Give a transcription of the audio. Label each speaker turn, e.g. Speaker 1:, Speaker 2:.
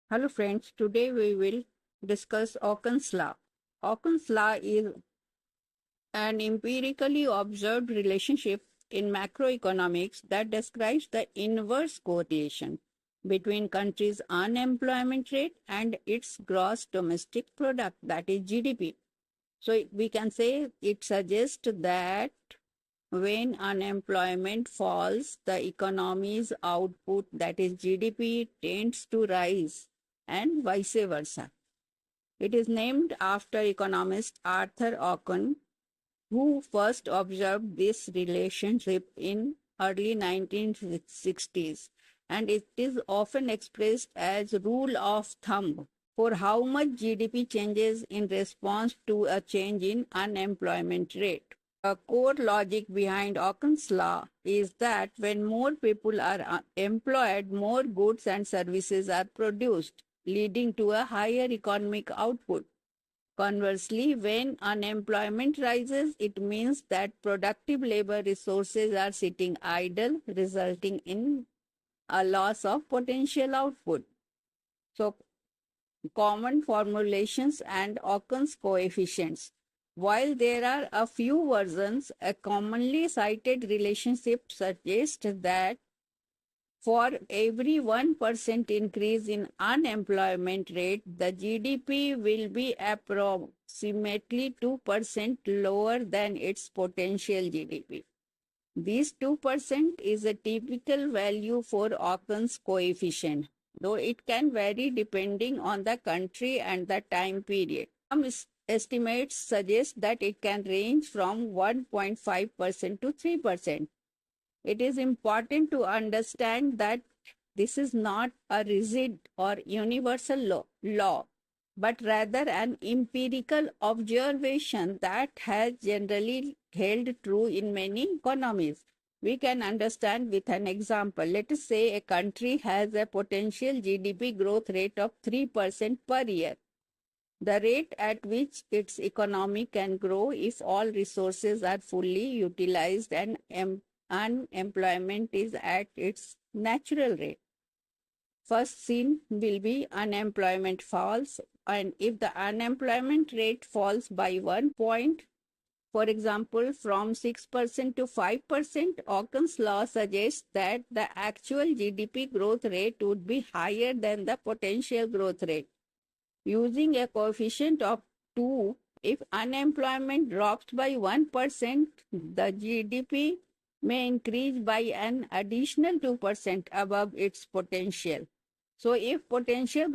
Speaker 1: Hello friends, today we will discuss Ocken's law. Ocken's law is an empirically observed relationship in macroeconomics that describes the inverse correlation between countries' unemployment rate and its gross domestic product, that is GDP. So we can say it suggests that when unemployment falls, the economy's output, that is GDP, tends to rise and vice versa. It is named after economist Arthur Ocken, who first observed this relationship in early 1960s, and it is often expressed as rule of thumb for how much GDP changes in response to a change in unemployment rate. The core logic behind Ocken's law is that when more people are employed, more goods and services are produced, leading to a higher economic output. Conversely, when unemployment rises, it means that productive labor resources are sitting idle, resulting in a loss of potential output. So, common formulations and Ocken's coefficients. While there are a few versions, a commonly cited relationship suggests that for every 1% increase in unemployment rate, the GDP will be approximately 2% lower than its potential GDP. This 2% is a typical value for Ocken's coefficient, though it can vary depending on the country and the time period. Some estimates suggest that it can range from 1.5% to 3%. It is important to understand that this is not a rigid or universal law, but rather an empirical observation that has generally held true in many economies. We can understand with an example. Let us say a country has a potential GDP growth rate of 3% per year. The rate at which its economy can grow if all resources are fully utilized and unemployment is at its natural rate. First seen will be unemployment falls, and if the unemployment rate falls by 1 point, for example, from 6% to 5%, Ocken's law suggests that the actual GDP growth rate would be higher than the potential growth rate. Using a coefficient of 2, if unemployment drops by 1%, the GDP may increase by an additional 2% above its potential. So if potential